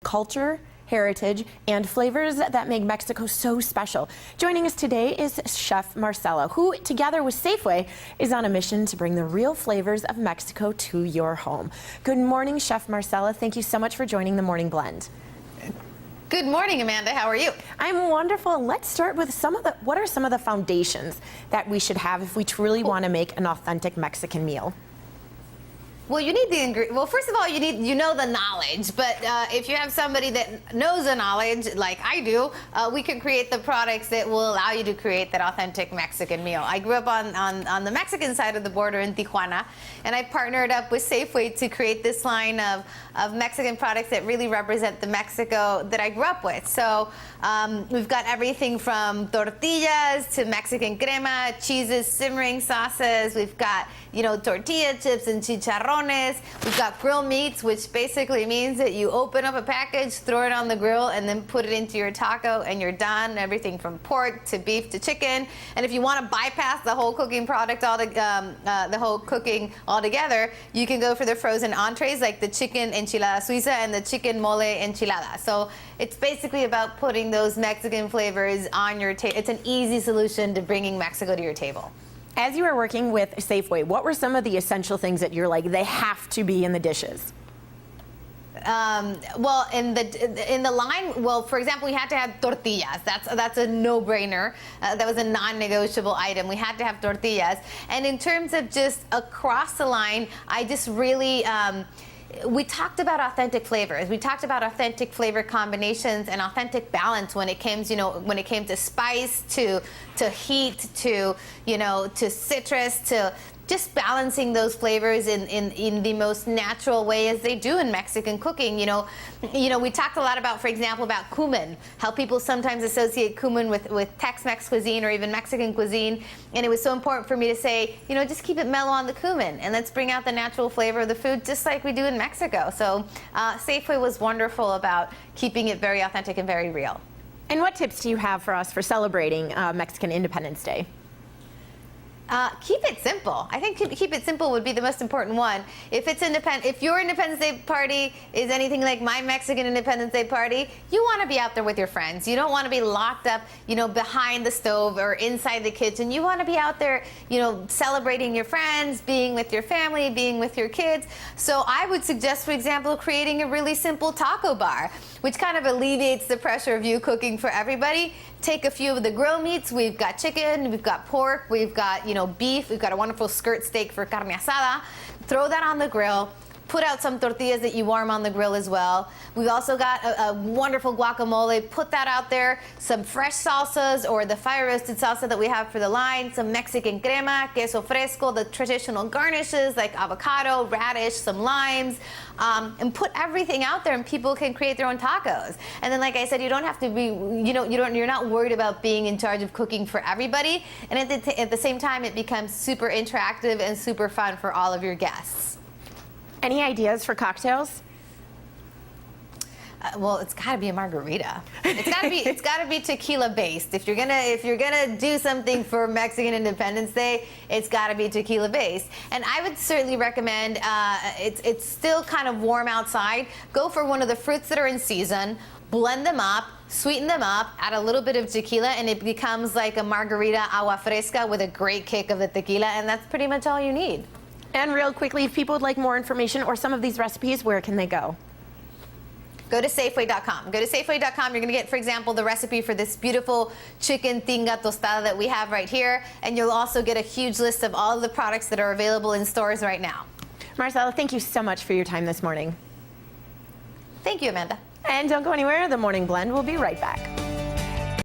culture, heritage, and flavors that make Mexico so special. Joining us today is Chef Marcela, who, together with Safeway, is on a mission to bring the real flavors of Mexico to your home. Good morning, Chef Marcela. Thank you so much for joining the Morning Blend. Good morning, Amanda. How are you? I'm wonderful. Let's start with what are some of the foundations that we should have if we truly want to make an authentic Mexican meal? Well, you need the ingredients. Well, first of all, you know the knowledge. But if you have somebody that knows the knowledge, like I do, we can create the products that will allow you to create that authentic Mexican meal. I grew up on the Mexican side of the border in Tijuana, and I partnered up with Safeway to create this line of Mexican products that really represent the Mexico that I grew up with. So we've got everything from tortillas to Mexican crema, cheeses, simmering sauces. We've got, tortilla chips and chicharrones. We've got grill meats, which basically means that you open up a package, throw it on the grill, and then put it into your taco, and you're done. Everything from pork to beef to chicken. And if you want to bypass the whole cooking altogether, you can go for the frozen entrees like the chicken enchilada suiza and the chicken mole enchilada. So it's basically about putting those Mexican flavors on your table. It's an easy solution to bringing Mexico to your table. As you were working with Safeway, what were some of the essential things that you're like, they have to be in the dishes? Well, in the line, well, for example, we had to have tortillas. That's a no-brainer. That was a non-negotiable item. We had to have tortillas. And in terms of just across the line, I just really we talked about authentic flavors. We talked about authentic flavor combinations and authentic balance when it came, when it came to spice, to heat, to citrus, to just balancing those flavors in the most natural way as they do in Mexican cooking. We talked a lot about, for example, about cumin, how people sometimes associate cumin with Tex-Mex cuisine or even Mexican cuisine. And it was so important for me to say, just keep it mellow on the cumin and let's bring out the natural flavor of the food just like we do in Mexico. So Safeway was wonderful about keeping it very authentic and very real. And what tips do you have for us for celebrating Mexican Independence Day? Keep it simple. I think keep it simple would be the most important one. If your Independence Day party is anything like my Mexican Independence Day party, you want to be out there with your friends. You don't want to be locked up, behind the stove or inside the kitchen. You want to be out there, celebrating your friends, being with your family, being with your kids. So I would suggest, for example, creating a really simple taco bar, which kind of alleviates the pressure of you cooking for everybody. Take a few of the grill meats. We've got chicken, we've got pork, we've got, beef, we've got a wonderful skirt steak for carne asada. Throw that on the grill. Put out some tortillas that you warm on the grill as well. We've also got a wonderful guacamole. Put that out there. Some fresh salsas or the fire-roasted salsa that we have for the line. Some Mexican crema, queso fresco, the traditional garnishes like avocado, radish, some limes. And put everything out there and people can create their own tacos. And then, like I said, you don't have to be, you're not worried about being in charge of cooking for everybody. And at the same time, it becomes super interactive and super fun for all of your guests. Any ideas for cocktails? Well, it's got to be a margarita. It's got to be tequila based. If you're gonna do something for Mexican Independence Day, it's got to be tequila based. And I would certainly recommend. It's still kind of warm outside. Go for one of the fruits that are in season. Blend them up, sweeten them up, add a little bit of tequila, and it becomes like a margarita agua fresca with a great kick of the tequila. And that's pretty much all you need. And real quickly, if people would like more information or some of these recipes, where can they go? Go to Safeway.com. Go to Safeway.com. You're going to get, for example, the recipe for this beautiful chicken tinga tostada that we have right here. And you'll also get a huge list of all of the products that are available in stores right now. Marcela, thank you so much for your time this morning. Thank you, Amanda. And don't go anywhere. The Morning Blend will be right back.